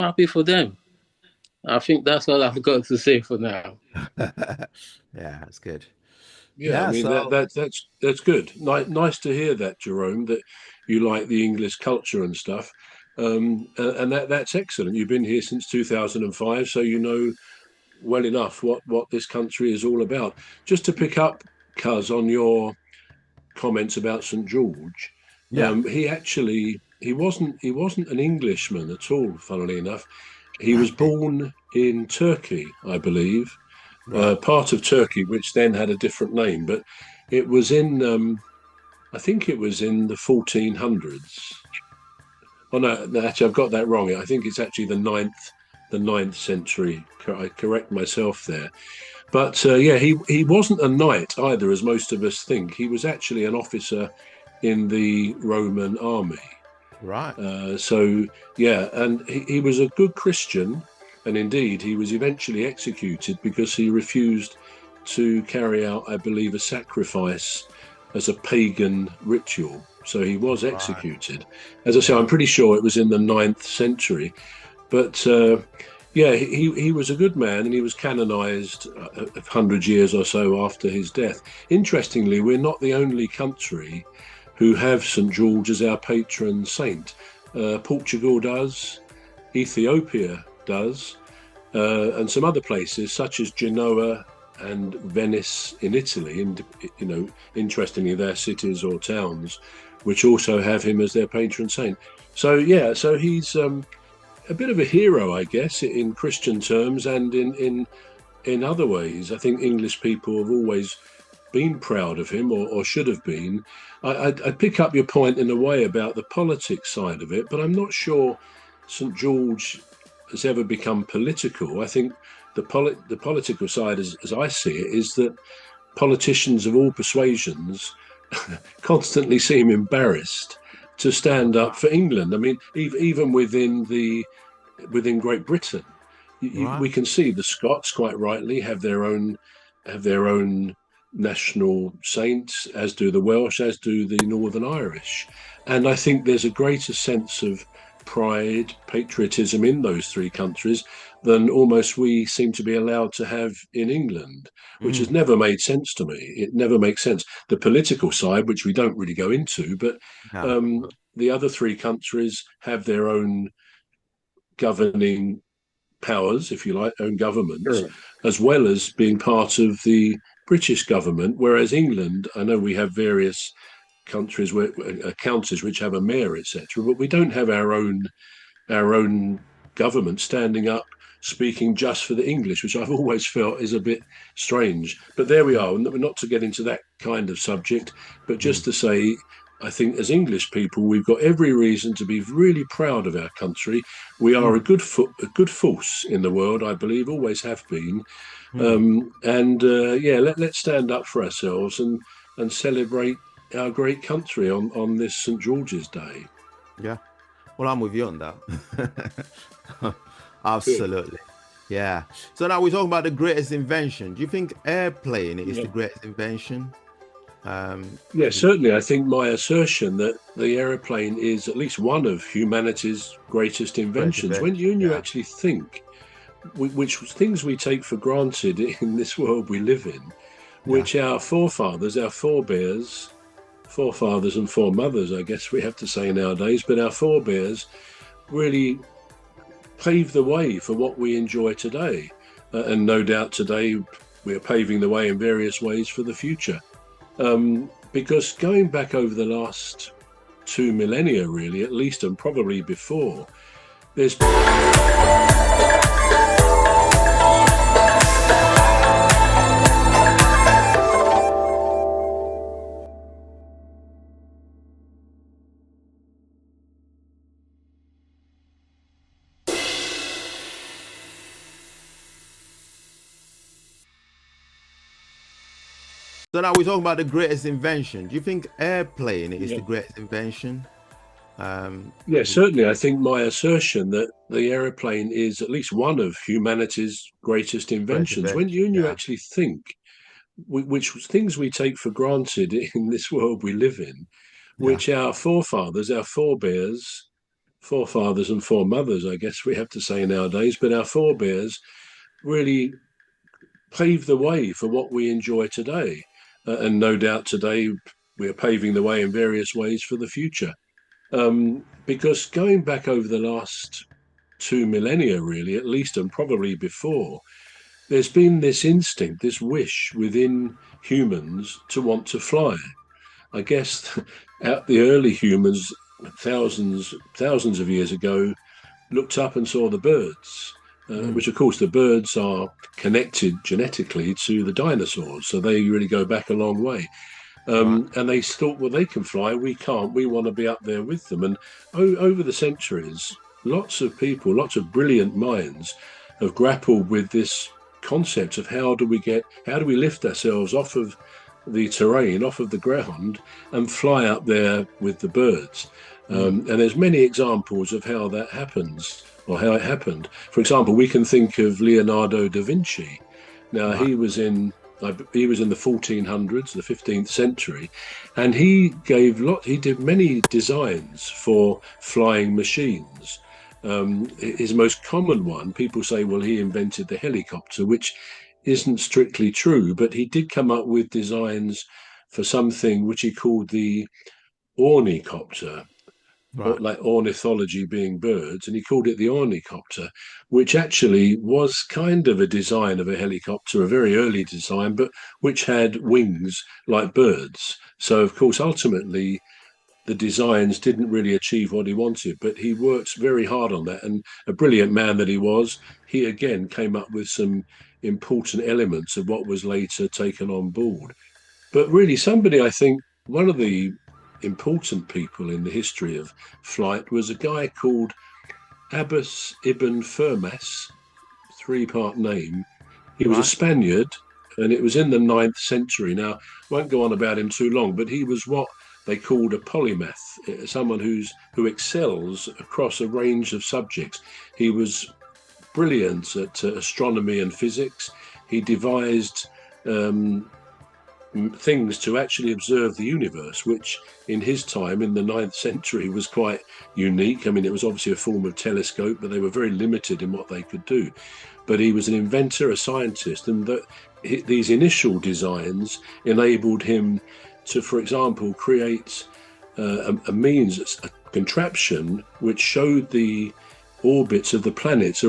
happy for them. I think that's all I've got to say for now. Yeah, that's good. Yeah, I Yeah, mean so that's good. Nice to hear that, Jerome, that you like the English culture and stuff. And that's excellent. You've been here since 2005, so you know well enough what this country is all about. Just to pick up, Cuz, on your comments about St George, yeah. he wasn't an Englishman at all. Funnily enough, he was Okay. born in Turkey, I believe, Right. part of Turkey, which then had a different name, but it was in I think it was in the 1400s. Oh no, actually, I've got that wrong. I think it's actually the ninth century. I correct myself there. But yeah, he wasn't a knight either, as most of us think. He was actually an officer in the Roman army. Right. So yeah, and he was a good Christian, and indeed he was eventually executed because he refused to carry out, I believe, a sacrifice as a pagan ritual. So he was Right. executed. As I say, I'm Right. pretty sure it was in the ninth century. But yeah, he was a good man, and he was canonized 100 years or so after his death. Interestingly, we're not the only country who have St George as our patron saint. Portugal does, Ethiopia does, and some other places such as Genoa and Venice in Italy. And interestingly, they're cities or towns which also have him as their patron saint. So yeah, so he's a bit of a hero, I guess, in Christian terms, and in other ways. I think English people have always been proud of him, or should have been. I pick up your point in a way about the politics side of it, but I'm not sure St George has ever become political. I think the political side, as I see it, is that politicians of all persuasions constantly seem embarrassed to stand up Right. for England. I mean, even within Great Britain, Right. we can see the Scots quite rightly have their own national saints, as do the Welsh, as do the Northern Irish, and I think there's a greater sense of pride, patriotism in those three countries than almost we seem to be allowed to have in England, which has Mm. never made sense to me. It never makes sense. The political side, which we don't really go into, but Yeah. um, the other three countries have their own governing powers, if you like, own governments, Sure. as well as being part of the British government. Whereas England, I know we have various countries where counties which have a mayor, etc., but we don't have our own government standing up speaking just for the English, which I've always felt is a bit strange. But there we are. Not to get into that kind of subject, but Mm. just to say, I think as English people, we've got every reason to be really proud of our country. We are a Mm. good force in the world, I believe, always have been. Mm. And yeah, let's stand up for ourselves and celebrate our great country on this St George's Day. Yeah. Well, I'm with you on that. Good. Absolutely. Yeah. So now we're talking about the greatest invention. Do you think airplane is Yeah. the greatest invention? Um, Yeah, certainly. I think my assertion that the aeroplane is at least one of humanity's greatest great inventions. When invention. you Yeah. actually think, which things we take for granted in this world we live in, Yeah. which our forefathers, our forefathers and foremothers, I guess we have to say nowadays, but our forebears really paved the way for what we enjoy today. And no doubt today we are paving the way in various ways for the future. Because going back over the last two millennia, really, at least, and probably before, there's So now we're talking about the greatest invention. Do you think airplane is yeah, the greatest invention? Um, yeah, certainly. I think my assertion that the aeroplane is at least one of humanity's greatest great inventions. When invention. you Yeah. actually think, which things we take for granted in this world we live in, Yeah. which our forefathers, our forebears, forefathers and foremothers, I guess we have to say nowadays, but our forebears really paved the way for what we enjoy today. And no doubt today we're paving the way in various ways for the future. Because going back over the last 2 millennia, really, at least, and probably before, there's been this instinct, this wish within humans to want to fly. I guess the early humans, thousands of years ago, looked up and saw the birds, which of course the birds are connected genetically to the dinosaurs, so they really go back a long way. And they thought, well, they can fly, we can't, we want to be up there with them. And over the centuries, lots of people, lots of brilliant minds have grappled with this concept of how do we lift ourselves off of the terrain, off of the ground, and fly up there with the birds. And there's many examples of how that happens, or how it happened. For example, we can think of Leonardo da Vinci. Now, he was in the 1400s, the 15th century, and he did many designs for flying machines. His most common one, people say, well, he invented the helicopter, which isn't strictly true, but he did come up with designs for something which he called the ornithopter, like ornithology being birds, and he called it the ornithopter, which actually was kind of a design of a helicopter, a very early design, but which had wings like birds. So, of course, ultimately, the designs didn't really achieve what he wanted, but he worked very hard on that. And a brilliant man that he was, he again came up with some important elements of what was later taken on board. But really, I think one of the important people in the history of flight was a guy called Abbas ibn Firmas, three-part name. He was a Spaniard, and it was in the 9th century. Now, I won't go on about him too long, but he was what they called a polymath, someone who excels across a range of subjects. He was brilliant at astronomy and physics. He devised things to actually observe the universe, which in his time, in the 9th century, was quite unique. I mean, it was obviously a form of telescope, but they were very limited in what they could do. But he was an inventor, a scientist, and these initial designs enabled him to, for example, create a contraption which showed the orbits of the planets.